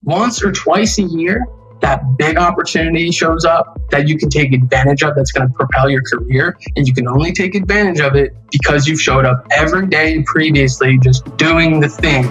once or twice a year, that big opportunity shows up that you can take advantage of, that's going to propel your career. And you can only take advantage of it because you've showed up every day previously, just doing the thing.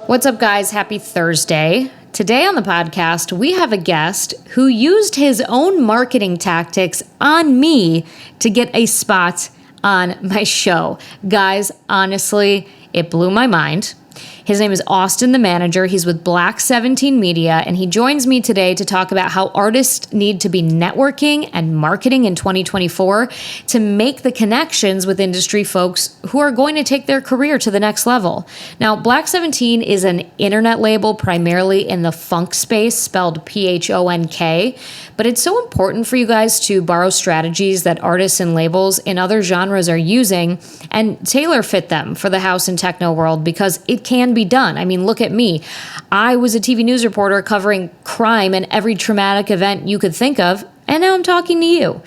What's up, guys? Happy Thursday. Today on the podcast, we have a guest who used his own marketing tactics on me to get a spot on my show. Guys, honestly, it blew my mind. His name is Austin, the manager. He's with Black 17 Media, and he joins me today to talk about how artists need to be networking and marketing in 2024 to make the connections with industry folks who are going to take their career to the next level. Now, Black 17 is an internet label primarily in the funk space, spelled Phonk, but it's so important for you guys to borrow strategies that artists and labels in other genres are using and tailor fit them for the house and techno world, because it can be done. I mean, look at me. I was a TV news reporter covering crime and every traumatic event you could think of, and now I'm talking to you.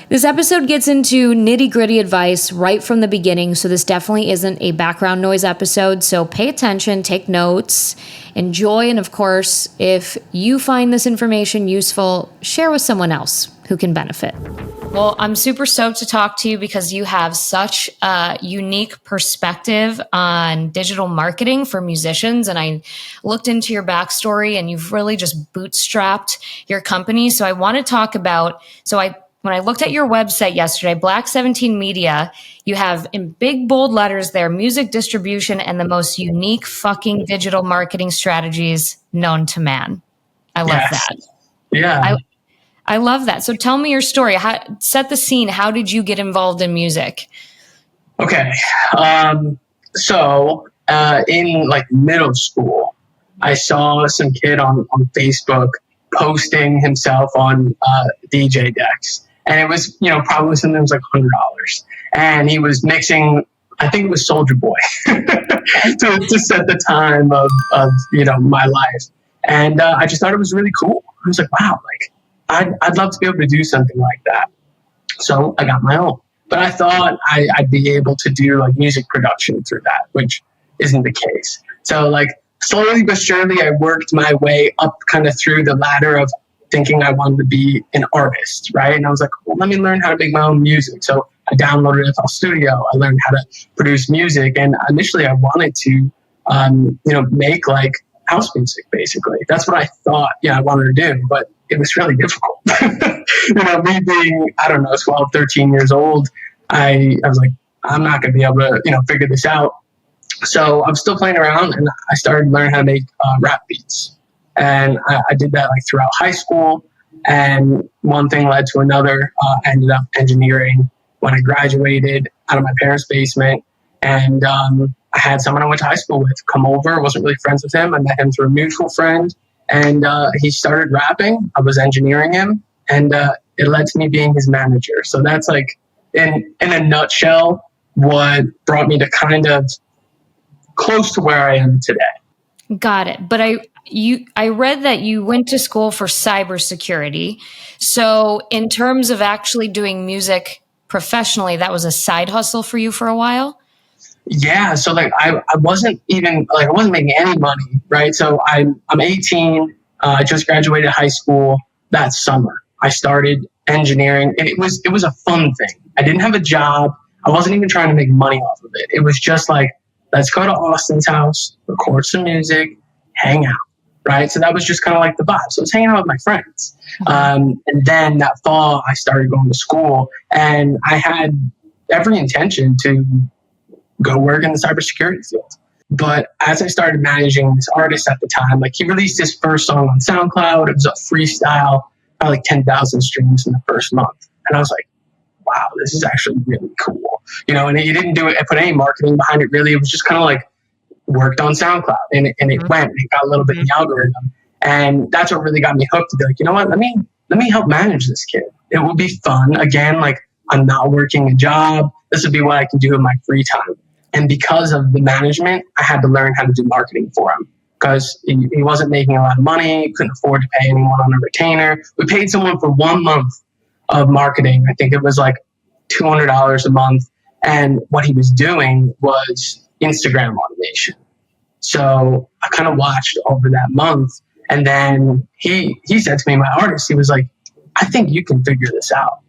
This episode gets into nitty-gritty advice right from the beginning, so this definitely isn't a background noise episode, so pay attention, take notes, enjoy, and of course, if you find this information useful, share with someone else who can benefit. Well, I'm super stoked to talk to you because you have such a unique perspective on digital marketing for musicians. And I looked into your backstory and you've really just bootstrapped your company. So I want to talk about, when I looked at your website yesterday, Black 17 Media, you have in big bold letters there, music distribution and the most unique fucking digital marketing strategies known to man. I love that. Yeah. I love that. So tell me your story. Set the scene. How did you get involved in music? Okay. So in like middle school, I saw some kid on Facebook posting himself on DJ decks. And it was, probably something that was like $100. And he was mixing, I think it was Soulja Boy to set the time of my life. And I just thought it was really cool. I was like, wow, I'd love to be able to do something like that. So I got my own. But I thought I'd be able to do like music production through that, which isn't the case. So slowly but surely, I worked my way up kind of through the ladder of thinking I wanted to be an artist, right? And I was like, well, let me learn how to make my own music. So I downloaded FL Studio. I learned how to produce music. And initially I wanted to, make like house music, basically. That's what I thought, I wanted to do. But it was really difficult. Me being, 12, 13 years old, I was like, I'm not going to be able to, figure this out. So I'm still playing around, and I started learning how to make rap beats. And I did that throughout high school. And one thing led to another. I ended up engineering when I graduated out of my parents' basement. And I had someone I went to high school with come over. I wasn't really friends with him. I met him through a mutual friend. And he started rapping. I was engineering him, and it led to me being his manager. So that's in a nutshell, what brought me to kind of close to where I am today. Got it. But I read that you went to school for cybersecurity. So in terms of actually doing music professionally, that was a side hustle for you for a while? Yeah, so I wasn't even I wasn't making any money, right? So I'm 18. I just graduated high school that summer. I started engineering, and it was a fun thing. I didn't have a job. I wasn't even trying to make money off of it. It was just let's go to Austin's house, record some music, hang out, right? So that was just kind of the vibe. So I was hanging out with my friends. And then that fall, I started going to school, and I had every intention to go work in the cybersecurity field. But as I started managing this artist at the time, he released his first song on SoundCloud. It was a freestyle, probably 10,000 streams in the first month. And I was like, wow, this is actually really cool. And he didn't do it and put any marketing behind it, really. It was just kind of worked on SoundCloud, and it went, and it got a little bit in the algorithm. And that's what really got me hooked to be you know what, let me help manage this kid. It will be fun. Again, I'm not working a job. this would be what I can do in my free time. And because of the management, I had to learn how to do marketing for him because he wasn't making a lot of money, couldn't afford to pay anyone on a retainer. We paid someone for 1 month of marketing. I think it was like $200 a month. And what he was doing was Instagram automation. So I kind of watched over that month. And then he said to me, my artist, he was like, I think you can figure this out.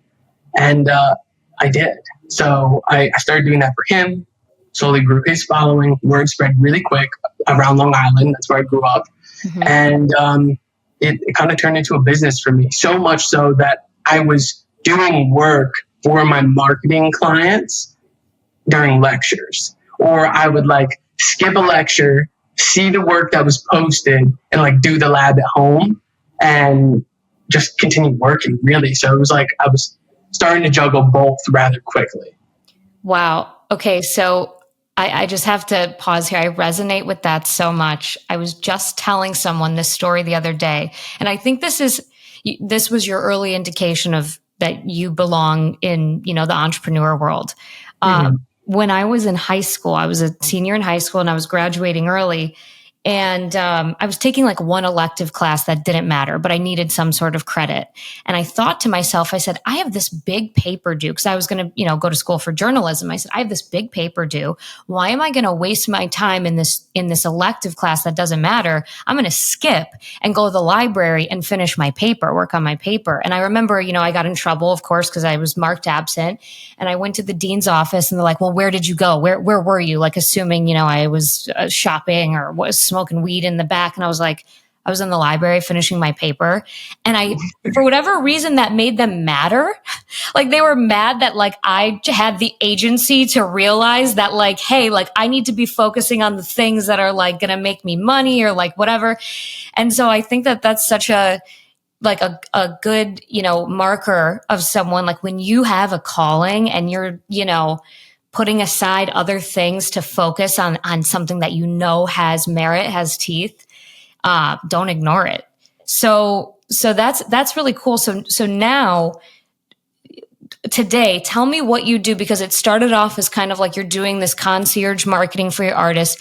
And I did. So I started doing that for him, slowly grew his following. Word spread really quick around Long Island. That's where I grew up. Mm-hmm. And it kind of turned into a business for me. So much so that I was doing work for my marketing clients during lectures. Or I would like skip a lecture, see the work that was posted, and like do the lab at home and just continue working, really. So it was like I was starting to juggle both rather quickly. Wow. Okay. So I just have to pause here. I resonate with that so much. I was just telling someone this story the other day, and I think this was your early indication of that you belong in, the entrepreneur world. Mm-hmm. When I was in high school, I was a senior in high school and I was graduating early. And I was taking like one elective class that didn't matter, but I needed some sort of credit. And I thought to myself, I said, I have this big paper due because I was going to, go to school for journalism. I said, I have this big paper due. Why am I going to waste my time in this elective class that doesn't matter? I'm going to skip and go to the library and finish my paper, work on my paper. And I remember, I got in trouble, of course, because I was marked absent. And I went to the dean's office and they're like, well, where did you go? Where were you? Like assuming, I was shopping or was smoking weed in the back. And I was like, I was in the library finishing my paper. And for whatever reason that made them madder, like they were mad that like I had the agency to realize that like, hey, like I need to be focusing on the things that are like going to make me money or like whatever. And so I think that that's such a good, marker of someone, like when you have a calling and you're, putting aside other things to focus on something that has merit, has teeth, don't ignore it. So that's really cool. So now today, tell me what you do, because it started off as kind of like you're doing this concierge marketing for your artists.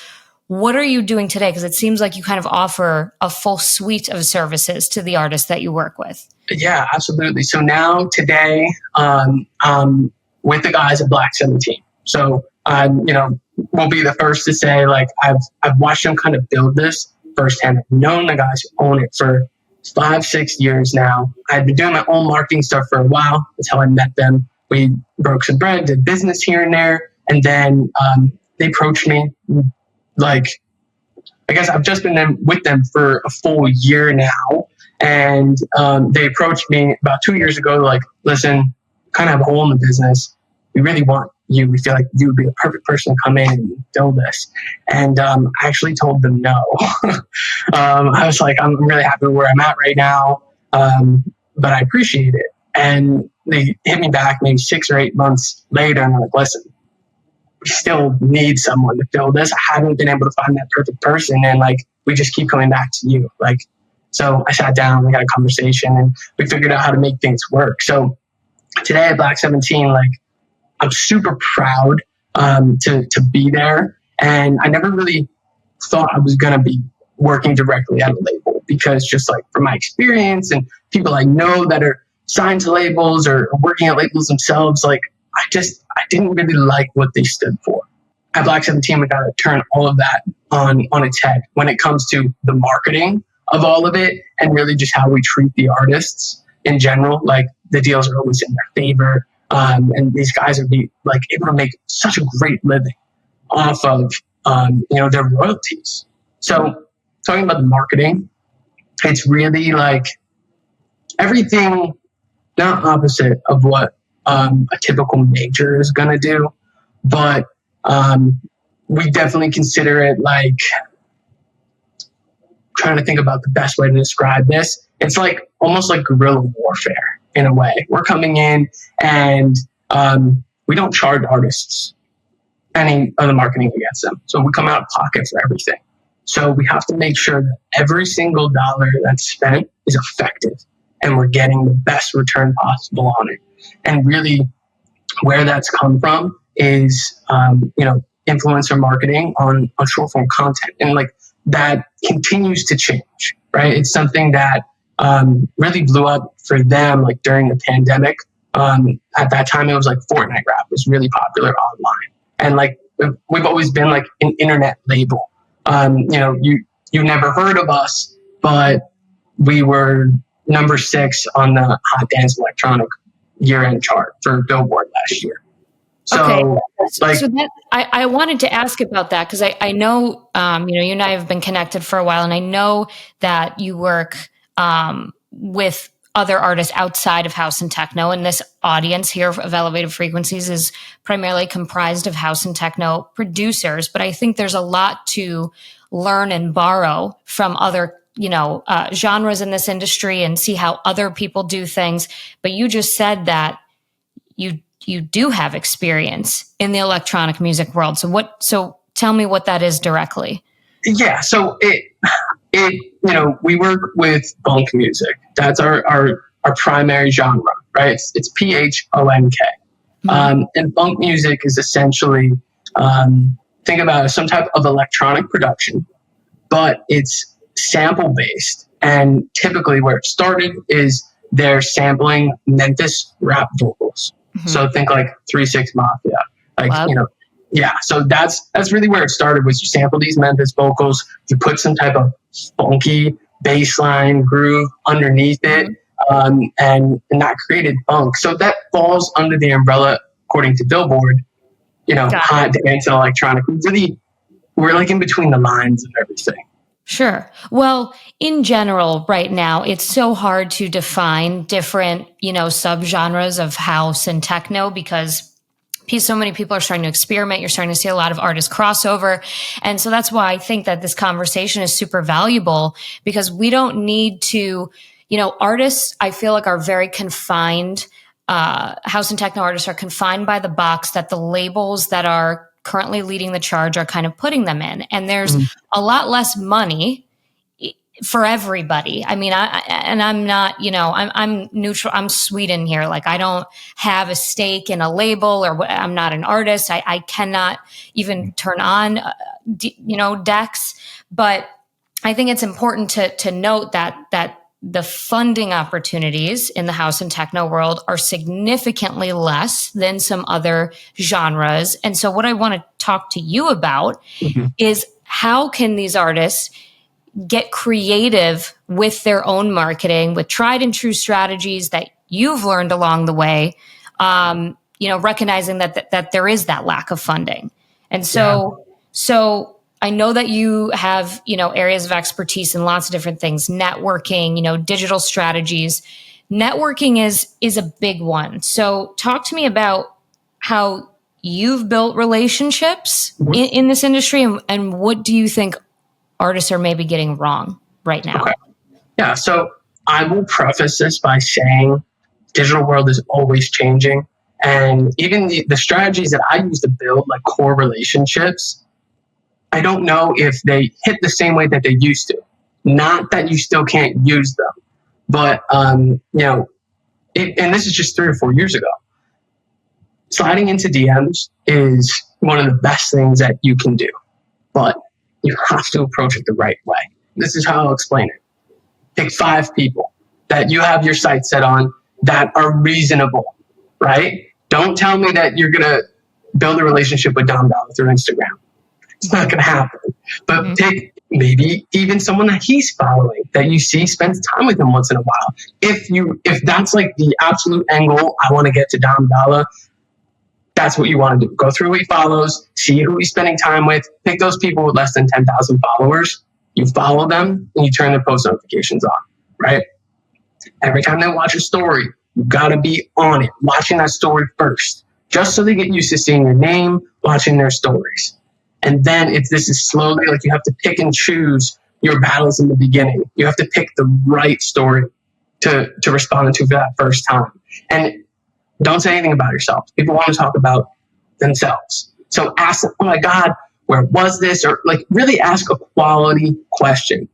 What are you doing today? Because it seems like you kind of offer a full suite of services to the artists that you work with. Yeah, absolutely. So now today, with the guys at Black 17. So, we'll be the first to say, like, I've watched them kind of build this firsthand. I've known the guys who own it for 5-6 years now. I've been doing my own marketing stuff for a while. That's how I met them. We broke some bread, did business here and there. And then they approached me. Like, I guess I've just been with them for a full year now. And they approached me about 2 years ago, like, listen, kind of have a hole in the business. We really want you. We feel like you would be the perfect person to come in and build this. And I actually told them no. I was like, I'm really happy where I'm at right now, but I appreciate it. And they hit me back maybe 6 or 8 months later, and they're like, listen, we still need someone to fill this. I haven't been able to find that perfect person, and like we just keep coming back to you. Like, so I sat down, we had a conversation, and we figured out how to make things work. So today at Black 17, like, I'm super proud to be there. And I never really thought I was going to be working directly at a label, because just like from my experience and people I know that are signed to labels or working at labels themselves, like I didn't really like what they stood for. At Black 17, we got to turn all of that on its head when it comes to the marketing of all of it, and really just how we treat the artists in general. Like the deals are always in their favor. And these guys are able to make such a great living off of, their royalties. So talking about the marketing, it's really like everything, not opposite of what a typical major is going to do, but we definitely consider it like, trying to think about the best way to describe this. It's like almost like guerrilla warfare. In a way, we're coming in and we don't charge artists any of the marketing against them. So we come out of pocket for everything. So we have to make sure that every single dollar that's spent is effective and we're getting the best return possible on it. And really where that's come from is, influencer marketing on short form content. And like that continues to change, right? It's something that really blew up for them like during the pandemic. At that time, it was like Fortnite rap was really popular online. And like we've always been like an internet label. You never heard of us, but we were number 6 on the Hot Dance Electronic year-end chart for Billboard last year. So, I wanted to ask about that because I know, you and I have been connected for a while, and I know that you work with other artists outside of house and techno, and this audience here of Elevated Frequencies is primarily comprised of house and techno producers. But I think there's a lot to learn and borrow from other genres in this industry and see how other people do things. But you just said that you do have experience in the electronic music world. So tell me what that is directly. Yeah. So we work with funk music. That's our primary genre, right? It's PHONK. And funk music is essentially, think about it, some type of electronic production, but it's sample based. And typically where it started is they're sampling Memphis rap vocals. Mm-hmm. So think like 3 6 Mafia, yeah. So that's really where it started. Was you sample these Memphis vocals, you put some type of funky bass line groove underneath it, and that created funk. So that falls under the umbrella, according to Billboard, hot dance and electronic. We're like in between the lines of everything. Sure. Well, in general, right now, it's so hard to define different, subgenres of house and techno because so many people are starting to experiment. You're starting to see a lot of artists crossover. And so that's why I think that this conversation is super valuable, because we don't need to, artists, I feel like, are very confined. House and techno artists are confined by the box that the labels that are currently leading the charge are kind of putting them in. And there's a lot less money for everybody. I mean, I'm not, I'm neutral. I'm Sweden here. Like, I don't have a stake in a label, or I'm not an artist. I cannot even turn on, decks. But I think it's important to note that the funding opportunities in the house and techno world are significantly less than some other genres. And so what I want to talk to you about is how can these artists get creative with their own marketing, with tried and true strategies that you've learned along the way, recognizing that there is that lack of funding. And so I know that you have, areas of expertise in lots of different things, networking, digital strategies. Networking is a big one. So talk to me about how you've built relationships in this industry, and what do you think artists are maybe getting wrong right now? Okay. Yeah. So I will preface this by saying digital world is always changing. And even the strategies that I use to build like core relationships, I don't know if they hit the same way that they used to. Not that you still can't use them, but, and this is just 3 or 4 years ago. Sliding into DMs is one of the best things that you can do, but you have to approach it the right way. This is how I'll explain it. Pick 5 people that you have your sights set on that are reasonable, right? Don't tell me that you're going to build a relationship with Dom Dollar through Instagram. It's not going to happen. But pick maybe even someone that he's following that you see spends time with him once in a while. If that's like the absolute end goal, I want to get to Dom Dollar, that's what you want to do. Go through who he follows, see who he's spending time with, pick those people with less than 10,000 followers. You follow them and you turn their post notifications on, right? Every time they watch a story, you got to be on it, watching that story first, just so they get used to seeing your name, watching their stories. And then if this is slowly, like, you have to pick and choose your battles in the beginning. You have to pick the right story to respond to for that first time. And don't say anything about yourself. People want to talk about themselves. So ask them, oh my God, where was this? Or like really ask a quality question.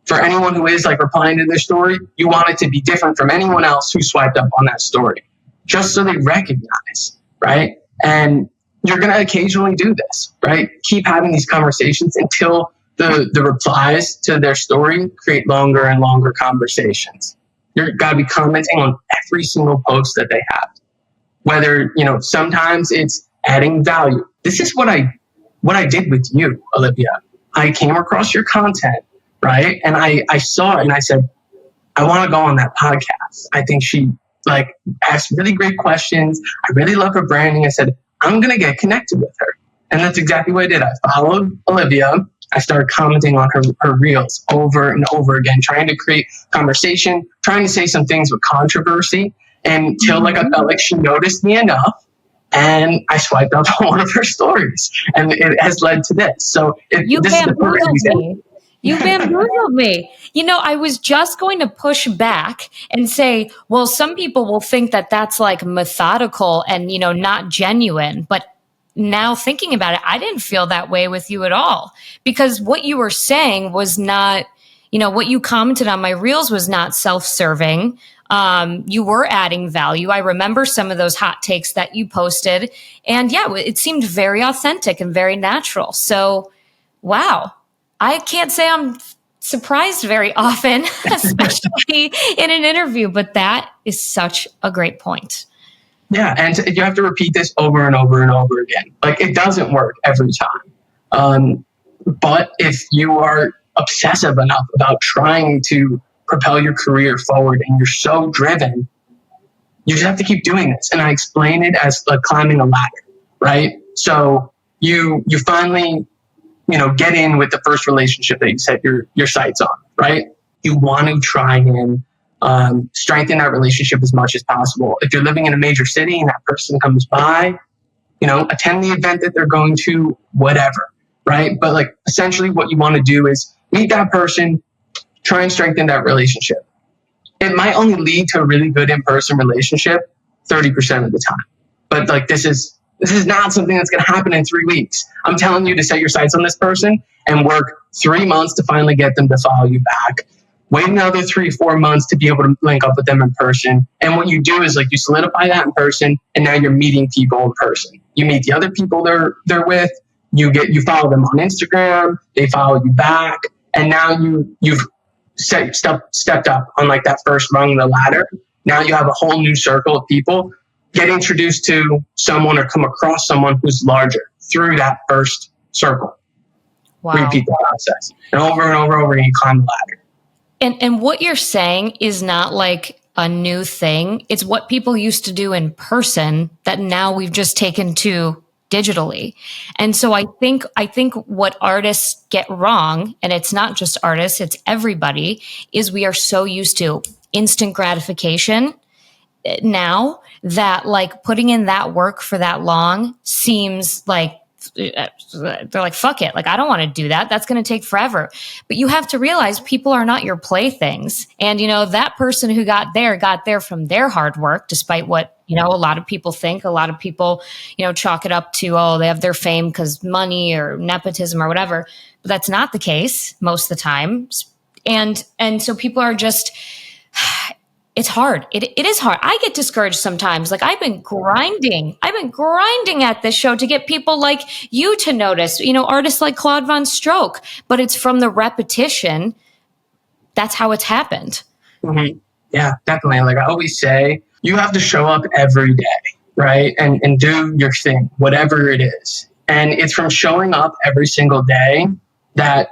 For anyone who is like replying to their story, you want it to be different from anyone else who swiped up on that story, just so they recognize, right? And you're going to occasionally do this, right? Keep having these conversations until the replies to their story create longer and longer conversations. You've got to be commenting on every single post that they have. Whether, sometimes it's adding value. This is what I did with you, Olivia. I came across your content, right? And I saw it and I said, I want to go on that podcast. I think she asked really great questions. I really love her branding. I said, I'm going to get connected with her. And that's exactly what I did. I followed Olivia. I started commenting on her reels over and over again, trying to create conversation, trying to say some things with controversy until I felt like she noticed me enough. And I swiped up on one of her stories, and it has led to this. So this is the perfect example. You bamboozled me. I was just going to push back and say, well, some people will think that that's like methodical and, not genuine. But now thinking about it, I didn't feel that way with you at all, because what you were saying was not, what you commented on my reels was not self-serving. You were adding value. I remember some of those hot takes that you posted, and it seemed very authentic and very natural. So, wow. I can't say I'm surprised very often, especially in an interview, but that is such a great point. Yeah, and you have to repeat this over and over and over again. It doesn't work every time. But if you are obsessive enough about trying to propel your career forward and you're so driven, you just have to keep doing this. And I explain it as climbing a ladder, right? So you finally get in with the first relationship that you set your sights on, right? You want to try and strengthen that relationship as much as possible. If you're living in a major city and that person comes by, attend the event that they're going to, whatever, right? But essentially what you want to do is meet that person, try and strengthen that relationship. It might only lead to a really good in-person relationship 30% of the time. But this is not something that's going to happen in 3 weeks. I'm telling you to set your sights on this person and work 3 months to finally get them to follow you back. Wait another 3-4 months to be able to link up with them in person. And what you do is you solidify that in person, and now you're meeting people in person. You meet the other people they're with. You follow them on Instagram. They follow you back, and now you've stepped up on that first rung of the ladder. Now you have a whole new circle of people. Get introduced to someone or come across someone who's larger through that first circle. Wow. Repeat the process. And over again, you climb the ladder. And what you're saying is not a new thing. It's what people used to do in person that now we've just taken to digitally. And so I think what artists get wrong, and it's not just artists, it's everybody, is we are so used to instant gratification now that putting in that work for that long seems they're like, fuck it. I don't want to do that. That's going to take forever. But you have to realize people are not your playthings. And, that person who got there from their hard work, despite what, a lot of people think. A lot of people, chalk it up to, oh, they have their fame because money or nepotism or whatever. But that's not the case most of the time. And so people are just... It's hard. It is hard. I get discouraged sometimes. I've been grinding at this show to get people like you to notice, artists like Claude Von Stroke, but it's from the repetition. That's how it's happened. Mm-hmm. Yeah, definitely. I always say, you have to show up every day, right? And do your thing, whatever it is. And it's from showing up every single day that,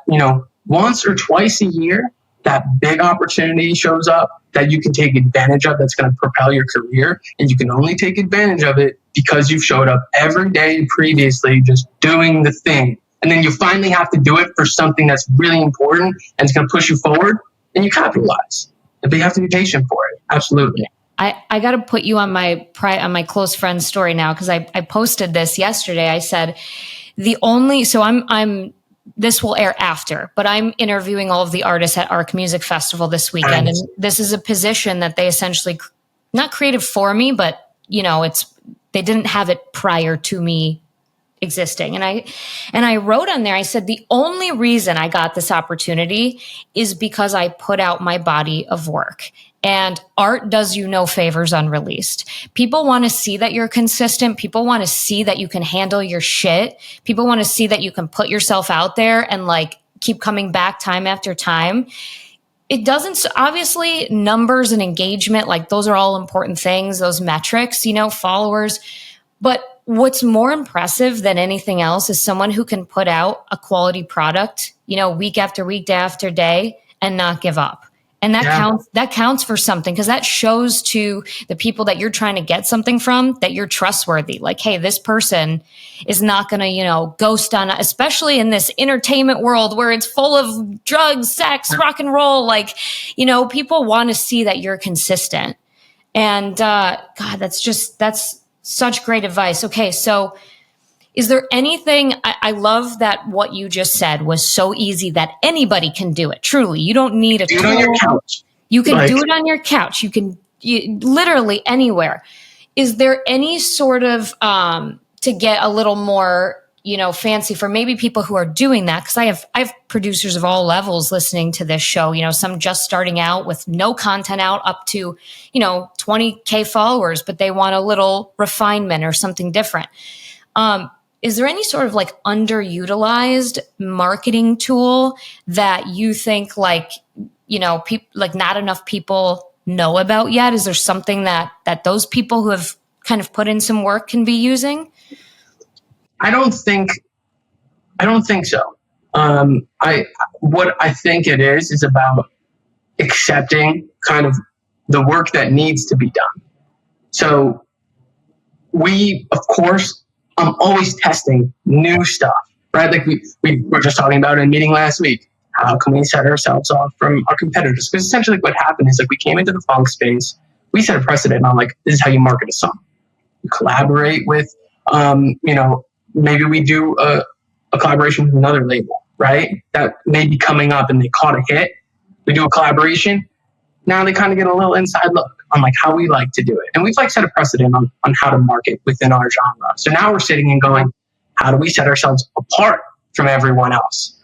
once or twice a year, that big opportunity shows up that you can take advantage of, that's going to propel your career. And you can only take advantage of it because you've showed up every day previously, just doing the thing. And then you finally have to do it for something that's really important and it's going to push you forward, and you capitalize. But you have to be patient for it. Absolutely. I got to put you on my close friend's story now, because I posted this yesterday. I said I'm this will air after, but I'm interviewing all of the artists at Arc Music Festival this weekend. And this is a position that they essentially not created for me, but they didn't have it prior to me existing. And I wrote on there, I said, the only reason I got this opportunity is because I put out my body of work. And art does you no favors unreleased. People want to see that you're consistent. People want to see that you can handle your shit. People want to see that you can put yourself out there and like keep coming back time after time. It doesn't, obviously, numbers and engagement, like those are all important things, those metrics, you know, followers. But what's more impressive than anything else is someone who can put out a quality product, you know, week after week, day after day, and not give up. And that counts for something, because that shows to the people that you're trying to get something from that you're trustworthy. Like, hey, this person is not going to, you know, ghost on, especially in this entertainment world where it's full of drugs, sex, rock and roll. Like, you know, people want to see that you're consistent. And God, that's such great advice. Okay, so is there anything, I love that what you just said was so easy that anybody can do it. Truly, you don't need a tool. On your couch. You can do it on your couch. You can literally anywhere. Is there any sort of, to get a little more, you know, fancy for maybe people who are doing that? Because I have producers of all levels listening to this show, you know, some just starting out with no content out up to, you know, 20K followers, but they want a little refinement or something different. Is there any sort of like underutilized marketing tool that you think like, you know, like not enough people know about yet? Is there something that those people who have kind of put in some work can be using? I don't think so. What I think it is about accepting kind of the work that needs to be done. So we, of course, I'm always testing new stuff, right? Like we were just talking about in a meeting last week. How can we set ourselves off from our competitors? Because essentially what happened is like we came into the funk space. We set a precedent on like, this is how you market a song. You collaborate with, you know, maybe we do a collaboration with another label, right? That may be coming up and they caught a hit. We do a collaboration. Now they kind of get a little inside look on like how we like to do it. And we've like set a precedent on how to market within our genre. So now we're sitting and going, how do we set ourselves apart from everyone else?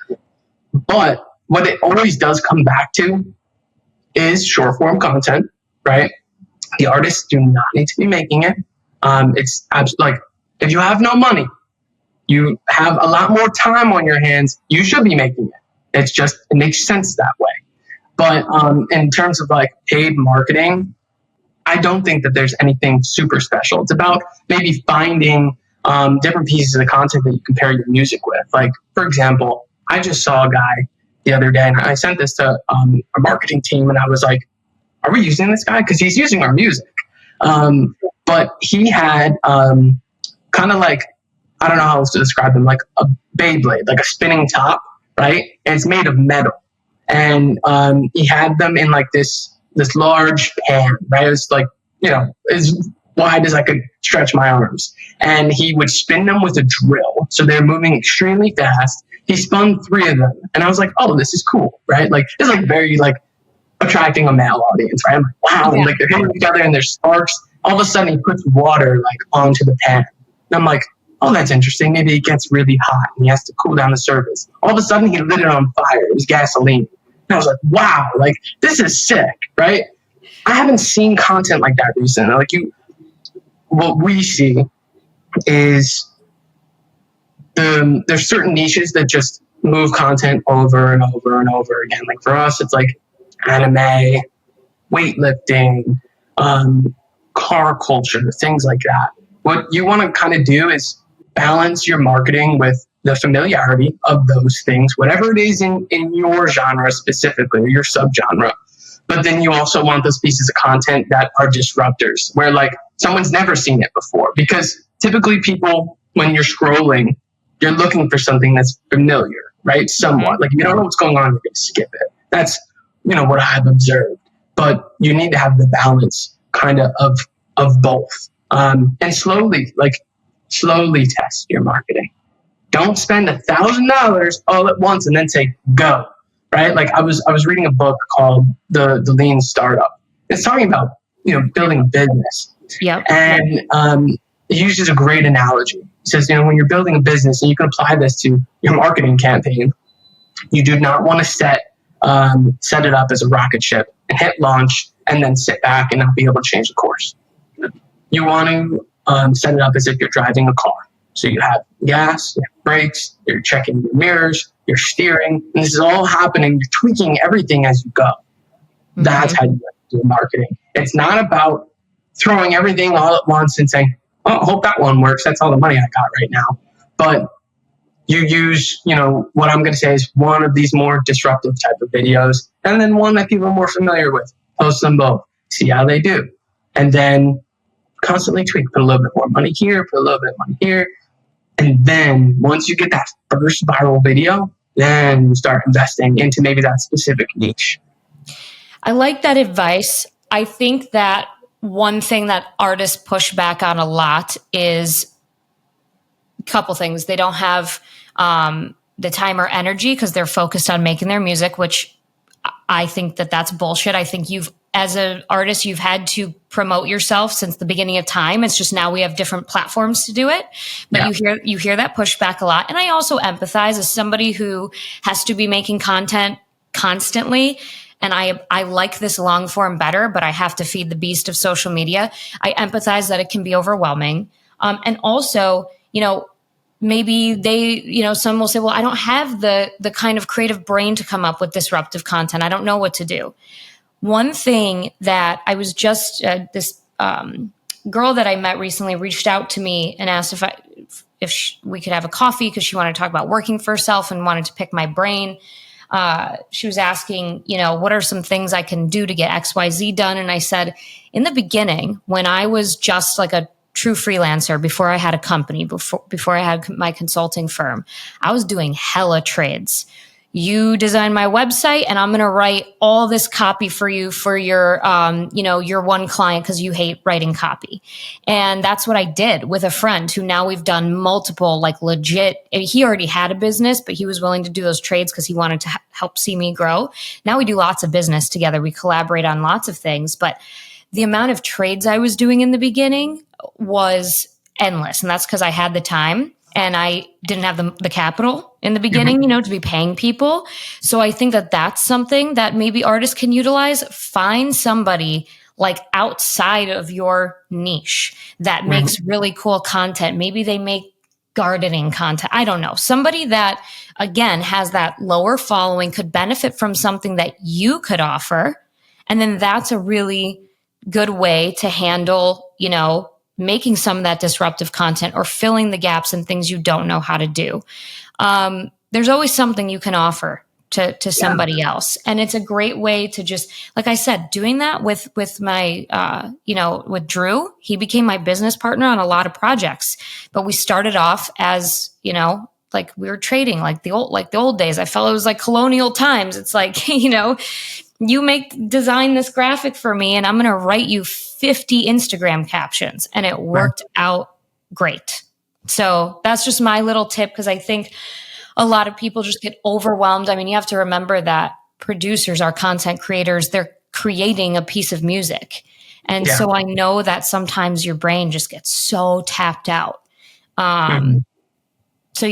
But what it always does come back to is short form content, right? The artists do not need to be making it. It's absolutely like, if you have no money, you have a lot more time on your hands, you should be making it. It makes sense that way. But in terms of like paid marketing, I don't think that there's anything super special. It's about maybe finding different pieces of content that you can pair your music with. Like, for example, I just saw a guy the other day, and I sent this to our marketing team, and I was like, are we using this guy? Because he's using our music. But he had kind of like, I don't know how else to describe him, like a Beyblade, like a spinning top, right? And it's made of metal. And he had them in like this large pan, right? It was like, you know, as wide as I could stretch my arms. And he would spin them with a drill. So they're moving extremely fast. He spun 3 of them. And I was like, oh, this is cool, right? Like, it's like very like attracting a male audience, right? I'm like, wow. Yeah. And like they're hitting together and there's sparks. All of a sudden he puts water like onto the pan. And I'm like, oh, that's interesting. Maybe it gets really hot and he has to cool down the surface. All of a sudden he lit it on fire. It was gasoline. And I was like, wow, like this is sick, right? I haven't seen content like that recently. Like what we see is there's certain niches that just move content over and over and over again. Like for us, it's like anime, weightlifting, car culture, things like that. What you want to kind of do is balance your marketing with the familiarity of those things, whatever it is in your genre specifically, or your subgenre. But then you also want those pieces of content that are disruptors, where like someone's never seen it before. Because typically people, when you're scrolling, you're looking for something that's familiar, right? Somewhat. Like if you don't know what's going on, you're going to skip it. That's, you know, what I've observed. But you need to have the balance kind of both. And slowly test your marketing. Don't spend $1,000 all at once and then say go, right? Like I was reading a book called The Lean Startup. It's talking about, you know, building a business. Yep. And he uses a great analogy. He says, when you're building a business, and you can apply this to your marketing campaign, you do not want to set it up as a rocket ship and hit launch and then sit back and not be able to change the course. You want to set it up as if you're driving a car. So you have gas, you have brakes, you're checking your mirrors, you're steering, and this is all happening. You're tweaking everything as you go. Mm-hmm. That's how you do marketing. It's not about throwing everything all at once and saying, oh, I hope that one works. That's all the money I got right now. But you use, what I'm going to say is one of these more disruptive type of videos, and then one that people are more familiar with. Post them both. See how they do. And then constantly tweak. Put a little bit more money here, put a little bit of money here. And then once you get that first viral video, then you start investing into maybe that specific niche. I like that advice. I think that one thing that artists push back on a lot is a couple things. They don't have the time or energy because they're focused on making their music, which I think that that's bullshit. I think as an artist, you've had to promote yourself since the beginning of time. It's just now we have different platforms to do it. But you hear that pushback a lot. And I also empathize as somebody who has to be making content constantly. And I like this long form better, but I have to feed the beast of social media. I empathize that it can be overwhelming. And also, maybe some will say, well, I don't have the kind of creative brain to come up with disruptive content. I don't know what to do. One thing that I was just, this girl that I met recently reached out to me and asked if we could have a coffee because she wanted to talk about working for herself and wanted to pick my brain. She was asking, what are some things I can do to get XYZ done? And I said, in the beginning, when I was just like a true freelancer, before I had a company, before I had my consulting firm, I was doing hella trades. You design my website and I'm going to write all this copy for you for your, your one client because you hate writing copy. And that's what I did with a friend who now we've done multiple, like legit, he already had a business, but he was willing to do those trades because he wanted to help see me grow. Now we do lots of business together. We collaborate on lots of things, but the amount of trades I was doing in the beginning was endless. And that's because I had the time. And I didn't have the capital in the beginning, to be paying people. So I think that that's something that maybe artists can utilize. Find somebody like outside of your niche that makes really cool content. Maybe they make gardening content. I don't know. Somebody that, again, has that lower following could benefit from something that you could offer. And then that's a really good way to handle, making some of that disruptive content or filling the gaps and things you don't know how to do. There's always something you can offer to somebody else. And it's a great way to just, like I said, doing that with my, with Drew, he became my business partner on a lot of projects, but we started off as, like we were trading like the old days. I felt it was like colonial times. It's like, you design this graphic for me and I'm going to write you 50 Instagram captions. And it worked out great. So that's just my little tip because I think a lot of people just get overwhelmed. I mean, you have to remember that producers are content creators. They're creating a piece of music. And so I know that sometimes your brain just gets so tapped out. So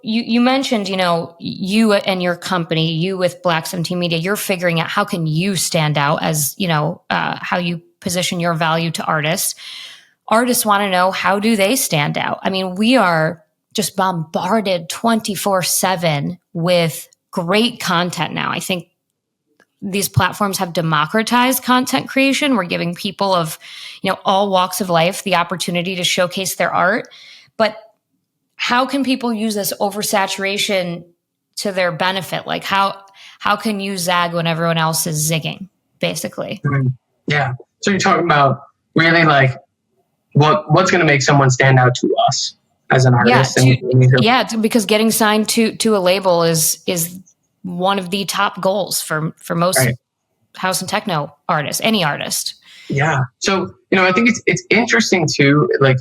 you mentioned, you and your company, you with Black 17 Media, you're figuring out how can you stand out as, how you position your value to artists. Artists want to know, how do they stand out? I mean, we are just bombarded 24/7 with great content now. I think these platforms have democratized content creation. We're giving people of, all walks of life the opportunity to showcase their art. But how can people use this oversaturation to their benefit? Like how can you zag when everyone else is zigging, basically? Yeah. So you're talking about really like what's going to make someone stand out to us as an artist. Because getting signed to a label is one of the top goals for most house and techno artists, any artist. Yeah. So, I think it's interesting too, like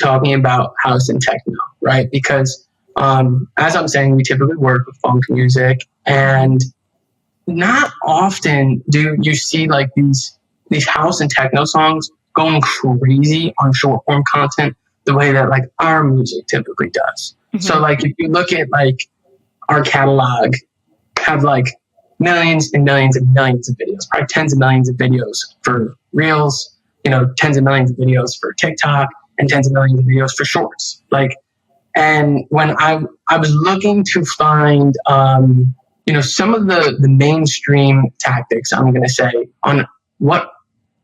talking about house and techno, right? Because as I'm saying, we typically work with funk music, and not often do you see like these house and techno songs going crazy on short form content the way that like our music typically does. Mm-hmm. So like if you look at like our catalog, have like millions and millions and millions of videos, probably tens of millions of videos for Reels, tens of millions of videos for TikTok, and tens of millions of videos for Shorts. Like, and when I was looking to find, some of the mainstream tactics, I'm going to say, on what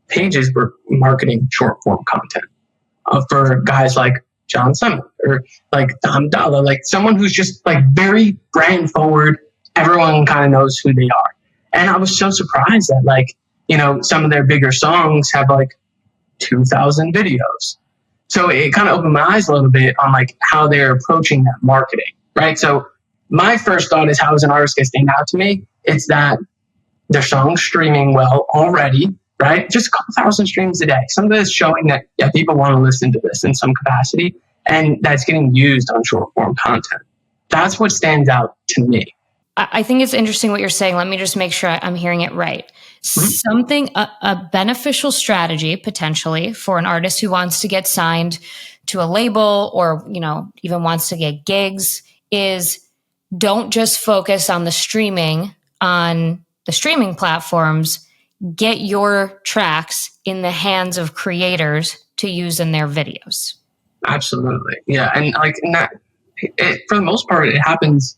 pages were marketing short form content for guys like John Summit or like Dom Dalla, like someone who's just like very brand forward. Everyone kind of knows who they are. And I was so surprised that like, some of their bigger songs have like 2,000 videos. So it kind of opened my eyes a little bit on like how they're approaching that marketing, right? So my first thought is, how does an artist get stand out to me? It's that their song's streaming well already, right? Just a couple thousand streams a day. Some of this showing that, yeah, people want to listen to this in some capacity, and that's getting used on short form content. That's what stands out to me. I think it's interesting what you're saying. Let me just make sure I'm hearing it right. Something, a beneficial strategy potentially for an artist who wants to get signed to a label or, even wants to get gigs is don't just focus on the streaming platforms. Get your tracks in the hands of creators to use in their videos. Absolutely. Yeah. And like, for the most part, it happens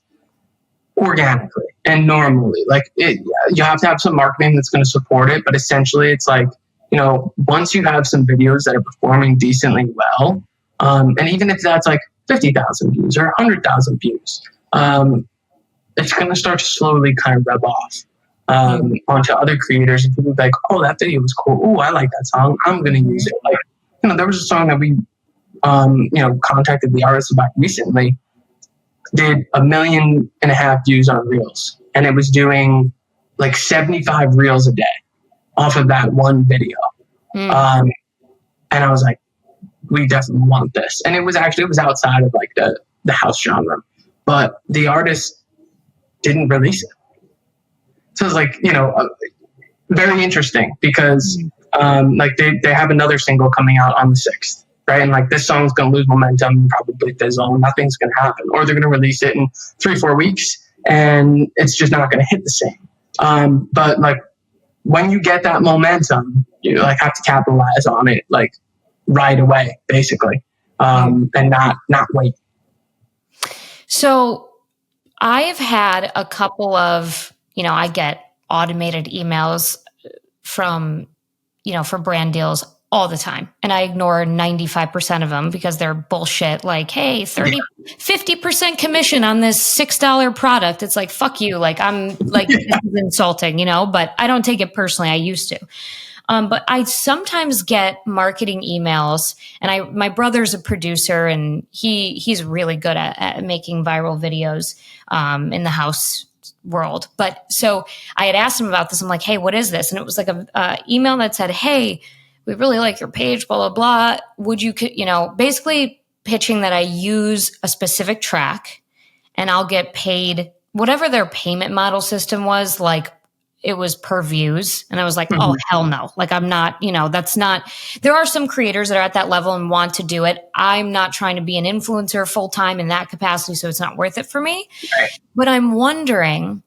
organically and normally. Like you have to have some marketing that's going to support it, but essentially it's like, once you have some videos that are performing decently well, and even if that's like 50,000 views or 100,000 views, it's going to start to slowly kind of rub off onto other creators, and people be like, oh, that video was cool. Oh, I like that song. I'm going to use it. Like, there was a song that we, contacted the artist about recently, did 1.5 million views on Reels, and it was doing like 75 Reels a day off of that one video. And I was like, we definitely want this. And it was outside of like the house genre, but the artist didn't release it. So it's like, very interesting because like they have another single coming out on the 6th. Right. And like this song's going to lose momentum, probably fizzle, nothing's going to happen. Or they're going to release it in 3-4 weeks and it's just not going to hit the same. But like when you get that momentum, you like have to capitalize on it like right away, basically, and not wait. So I've had a couple of, I get automated emails from, for brand deals all the time. And I ignore 95% of them because they're bullshit. Like, hey, 50% commission on this $6 product. It's like, fuck you. Like, I'm like, this is insulting, but I don't take it personally. I used to. But I sometimes get marketing emails, and my brother's a producer, and he's really good at making viral videos in the house world. But so I had asked him about this. I'm like, hey, what is this? And it was like a email that said, hey, we really like your page, blah, blah, blah. Would you, basically pitching that I use a specific track and I'll get paid whatever their payment model system was, like it was per views. And I was like, oh, hell no. Like I'm not, that's not, there are some creators that are at that level and want to do it. I'm not trying to be an influencer full time in that capacity. So it's not worth it for me. Right. But I'm wondering,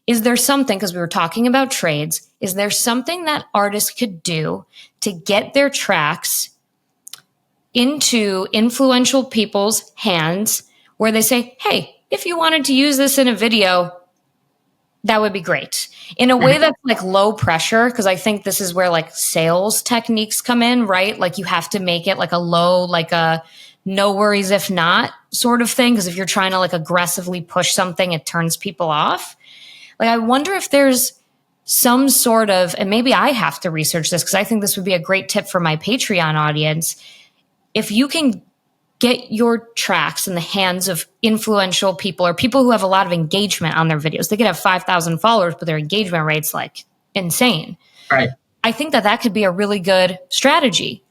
is there something, because we were talking about trades, is there something that artists could do to get their tracks into influential people's hands where they say, hey, if you wanted to use this in a video, that would be great. In a way that's like low pressure, because I think this is where like sales techniques come in, right? Like you have to make it like a low, like a no worries if not sort of thing. Because if you're trying to like aggressively push something, it turns people off. Like, I wonder if there's some sort of, and maybe I have to research this because I think this would be a great tip for my Patreon audience. If you can get your tracks in the hands of influential people or people who have a lot of engagement on their videos, they could have 5,000 followers, but their engagement rate's like insane. Right. I think that could be a really good strategy.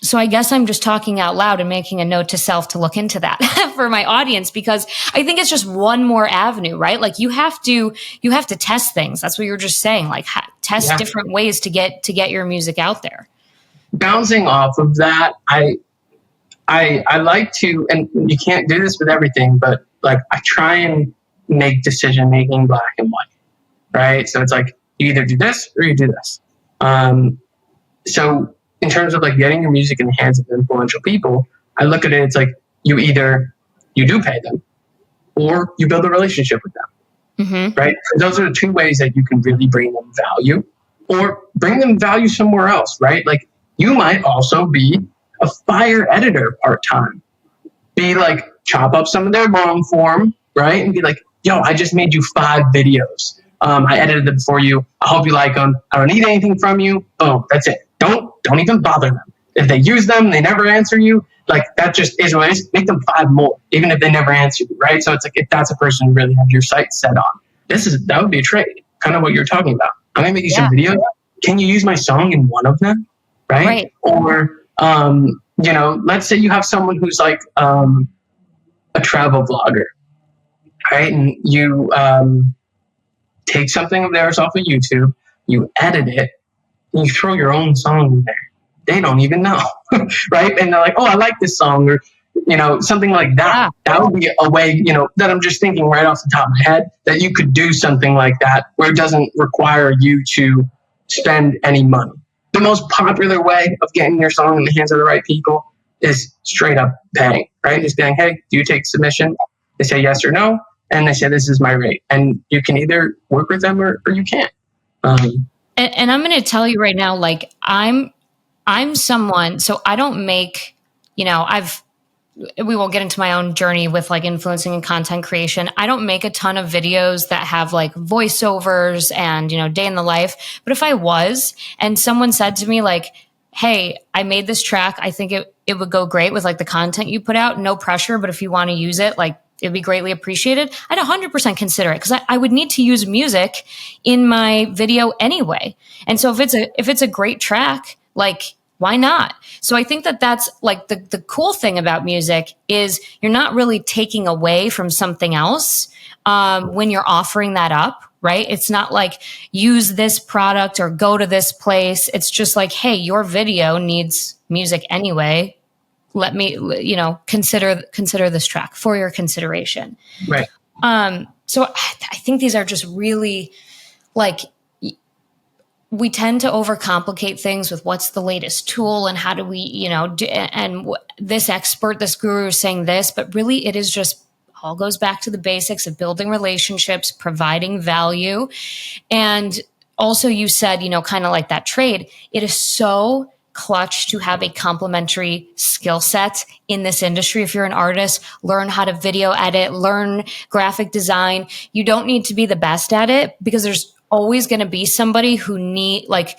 So I guess I'm just talking out loud and making a note to self to look into that for my audience, because I think it's just one more avenue, right? Like you have to test things. That's what you were just saying, like test different ways to get your music out there. bouncing off of that, I like to, and you can't do this with everything, but like I try and make decision making black and white, right? So it's like you either do this or you do this. So in terms of like getting your music in the hands of influential people, I look at it, it's like you do pay them or you build a relationship with them, right? Those are the two ways that you can really bring them value or bring them value somewhere else, right? Like you might also be a fire editor part-time, be like, chop up some of their long form, right? And be like, yo, I just made you 5 videos. I edited them for you. I hope you like them. I don't need anything from you. Boom, that's it. Don't even bother them. If they use them, they never answer you. Like that just is what it is. Make them 5 more, even if they never answer you, right? So it's like if that's a person you really have your sights set on, that would be a trade. Kind of what you're talking about. I'm gonna make you some videos. Can you use my song in one of them, right? Or let's say you have someone who's like a travel vlogger, right? And you take something of theirs off of YouTube, you edit it, and you throw your own song in there. They don't even know, right? And they're like, oh, I like this song, or, something like that. That would be a way, that I'm just thinking right off the top of my head, that you could do something like that where it doesn't require you to spend any money. The most popular way of getting your song in the hands of the right people is straight up paying, right? Just being, hey, do you take submission? They say yes or no, and they say this is my rate. And you can either work with them or you can't. And I'm going to tell you right now, like I'm someone, so I don't make, we won't get into my own journey with like influencing and content creation. I don't make a ton of videos that have like voiceovers and, day in the life. But if I was, and someone said to me like, hey, I made this track, I think it would go great with like the content you put out, no pressure, but if you want to use it, like it'd be greatly appreciated. I'd 100% consider it because I would need to use music in my video anyway. And so if it's a great track, like why not? So I think that that's like the cool thing about music is you're not really taking away from something else when you're offering that up, right? It's not like use this product or go to this place. It's just like, hey, your video needs music anyway. Let me, consider this track for your consideration. Right. So I think these are just really like, we tend to overcomplicate things with what's the latest tool and how do we, this expert, this guru is saying this, but really it is just all goes back to the basics of building relationships, providing value. And also you said, kind of like that trade, it is so clutch to have a complementary skill set in this industry. If you're an artist, learn how to video edit, learn graphic design. You don't need to be the best at it because there's always going to be somebody who like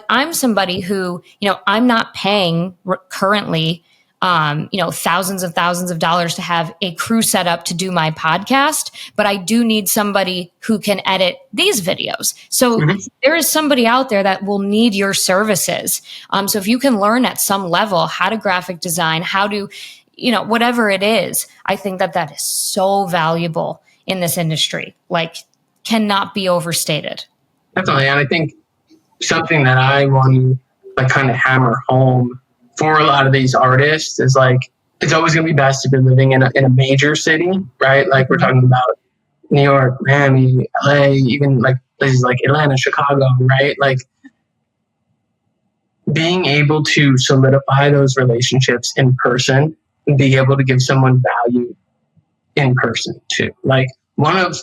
I'm somebody who, I'm not paying currently, thousands of dollars to have a crew set up to do my podcast, but I do need somebody who can edit these videos. So there is somebody out there that will need your services. So if you can learn at some level how to graphic design, how to, whatever it is, I think that is so valuable in this industry. Like, cannot be overstated. Definitely. And I think something that I want to like kind of hammer home for a lot of these artists is like, it's always going to be best to be living in a major city, right? Like we're talking about New York, Miami, LA, even like places like Atlanta, Chicago, right? Like being able to solidify those relationships in person and be able to give someone value in person too. Like one of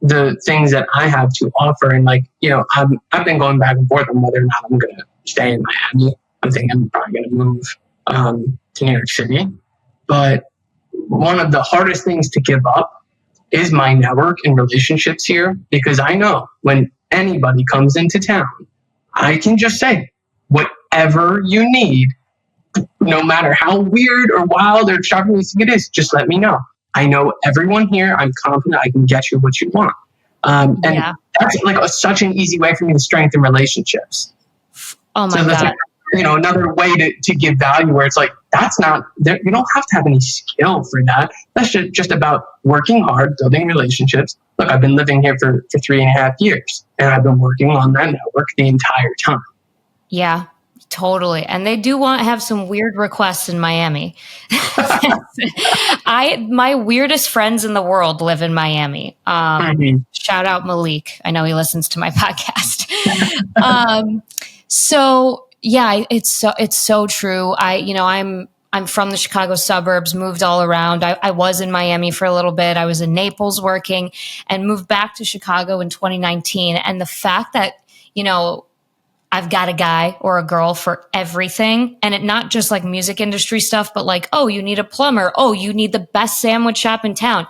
the things that I have to offer, and like, I've been going back and forth on whether or not I'm going to stay in Miami. I'm thinking I'm probably going to move to New York City. But one of the hardest things to give up is my network and relationships here, because I know when anybody comes into town, I can just say whatever you need, no matter how weird or wild or shocking it is, just let me know. I know everyone here. I'm confident I can get you what you want. That's like such an easy way for me to strengthen relationships. Oh my God. Like, another way to give value where it's like, that's not, you don't have to have any skill for that. That's just about working hard, building relationships. Look, I've been living here for 3.5 years and I've been working on that network the entire time. Yeah. Totally. And they do have some weird requests in Miami. My weirdest friends in the world live in Miami. Shout out Malik. I know he listens to my podcast. So yeah, it's so true. I'm from the Chicago suburbs, moved all around. I was in Miami for a little bit. I was in Naples working and moved back to Chicago in 2019. And the fact that, I've got a guy or a girl for everything. And it not just like music industry stuff, but like, oh, you need a plumber. Oh, you need the best sandwich shop in town.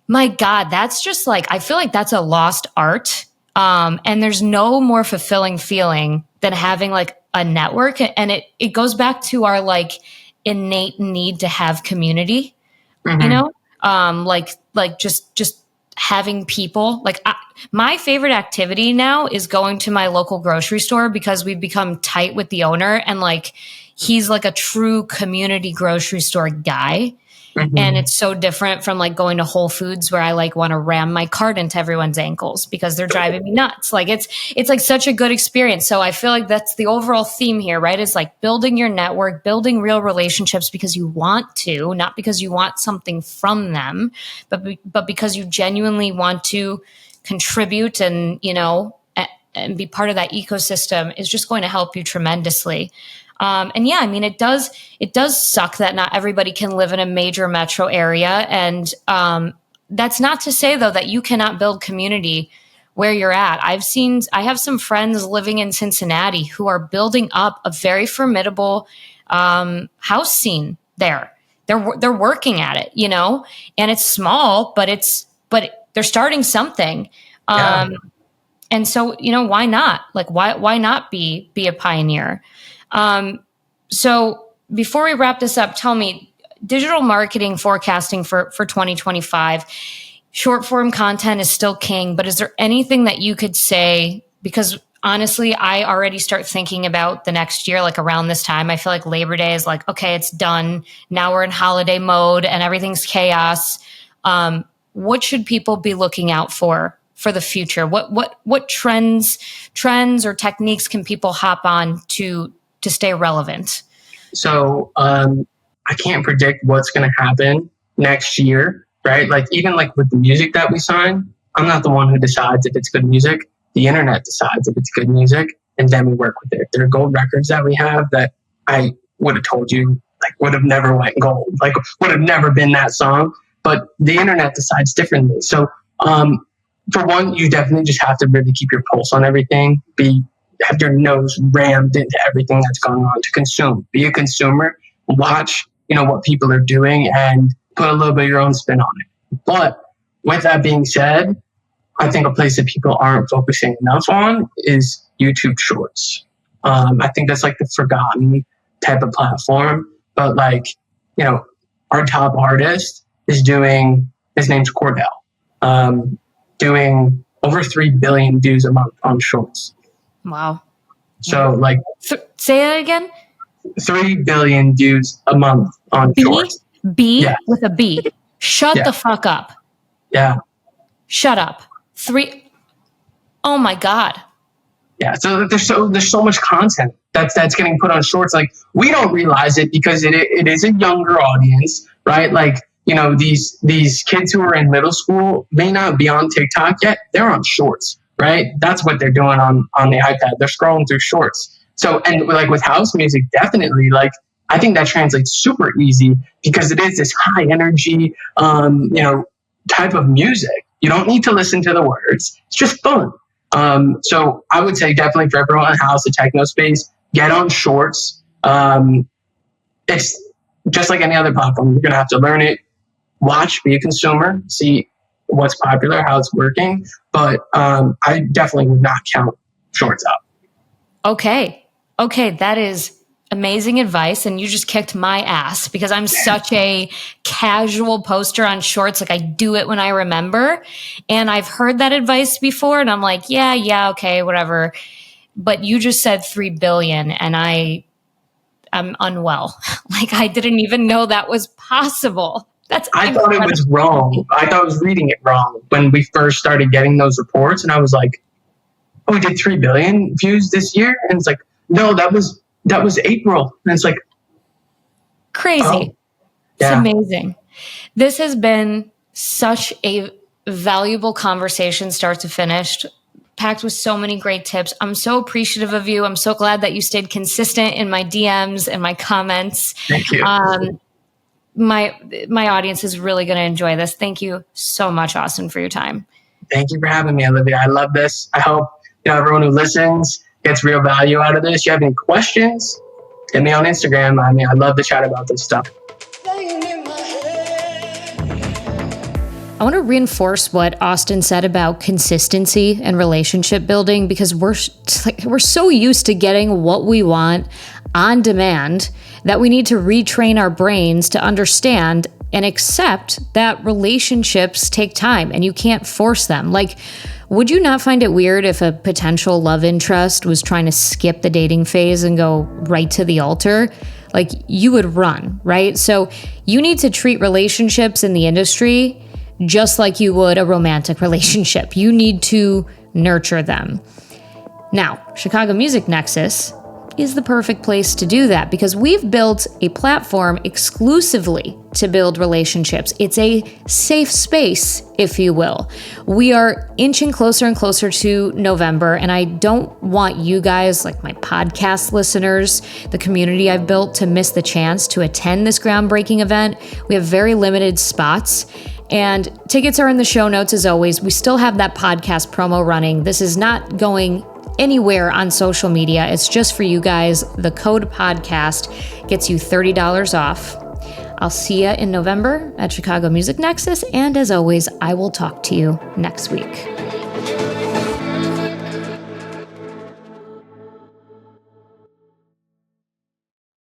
My God, that's just like, I feel like that's a lost art. And there's no more fulfilling feeling than having like a network. And it goes back to our like innate need to have community, like just having people. Like my favorite activity now is going to my local grocery store because we've become tight with the owner, and like he's like a true community grocery store guy. And it's so different from like going to Whole Foods where I like want to ram my cart into everyone's ankles because they're driving me nuts. Like it's like such a good experience. So I feel like that's the overall theme here, right? Is like building your network, building real relationships because you want to, not because you want something from them, but because you genuinely want to contribute and, and be part of that ecosystem is just going to help you tremendously. And yeah, I mean, it does suck that not everybody can live in a major metro area. And that's not to say, though, that you cannot build community where you're at. I have some friends living in Cincinnati who are building up a very formidable house scene there. They're working at it, and it's small, but they're starting something. And so, why not? Like, why not be a pioneer? So before we wrap this up, tell me, digital marketing forecasting for 2025, short form content is still king, but is there anything that you could say? Because honestly, I already start thinking about the next year, like around this time. I feel like Labor Day is like, okay, it's done. Now we're in holiday mode and everything's chaos. What should people be looking out for the future? What trends or techniques can people hop on to stay relevant? So I can't predict what's going to happen next year, right? Like even like with the music that we sign, I'm not the one who decides if it's good music. The internet decides if it's good music, and then we work with it. There are gold records that we have that I would have told you like would have never went gold, like would have never been that song. But the internet decides differently. So for one, you definitely just have to really keep your pulse on everything. Have your nose rammed into everything that's going on to consume. Be a consumer, watch, what people are doing and put a little bit of your own spin on it. But with that being said, I think a place that people aren't focusing enough on is YouTube Shorts. I think that's like the forgotten type of platform. But like, our top artist is his name's Cordell, doing over 3 billion views a month on Shorts. Wow. So like say that again. 3 billion views a month on Shorts. Yeah. With a B. Shut the fuck up. Yeah. Shut up. 3. Oh my God. Yeah. So there's so much content that's getting put on Shorts. Like we don't realize it because it is a younger audience, right? Like, these kids who are in middle school may not be on TikTok yet. They're on Shorts. Right? That's what they're doing on the iPad. They're scrolling through Shorts. So, and like with house music, definitely, like, I think that translates super easy because it is this high energy, type of music. You don't need to listen to the words. It's just fun. So I would say definitely for everyone in house, the techno space, get on Shorts. It's just like any other platform. You're going to have to learn it, watch, be a consumer, see what's popular, how it's working. But I definitely would not count Shorts out. Okay, that is amazing advice, and you just kicked my ass because I'm such a casual poster on Shorts. Like I do it when I remember, and I've heard that advice before, and I'm like, yeah, okay, whatever. But you just said 3 billion, and I'm unwell. Like I didn't even know that was possible. I thought it was wrong. I thought I was reading it wrong when we first started getting those reports. And I was like, oh, we did 3 billion views this year? And it's like, no, that was that was April. And it's like, crazy. oh, It's yeah. amazing. This has been such a valuable conversation, start to finish, packed with so many great tips. I'm so appreciative of you. I'm so glad that you stayed consistent in my DMs and my comments. Thank you. My audience is really going to enjoy this. Thank you so much, Austin, for your time. Thank you for having me, Olivia. I love this. I hope everyone who listens gets real value out of this. If you have any questions, hit me on Instagram. I mean, I'd love to chat about this stuff. I want to reinforce what Austin said about consistency and relationship building, because we're so used to getting what we want on demand that we need to retrain our brains to understand and accept that relationships take time and you can't force them. Like, would you not find it weird if a potential love interest was trying to skip the dating phase and go right to the altar? Like, you would run, right? So you need to treat relationships in the industry just like you would a romantic relationship. You need to nurture them. Now, Chicago Music Nexus is the perfect place to do that because we've built a platform exclusively to build relationships. It's a safe space, if you will. We are inching closer and closer to November, and I don't want you guys, like my podcast listeners, the community I've built, to miss the chance to attend this groundbreaking event. We have very limited spots, and tickets are in the show notes as always. We still have that podcast promo running. This is not going anywhere on social media. It's just for you guys. The code podcast gets you $30 off. I'll see you in November at Chicago Music Nexus. And as always, I will talk to you next week.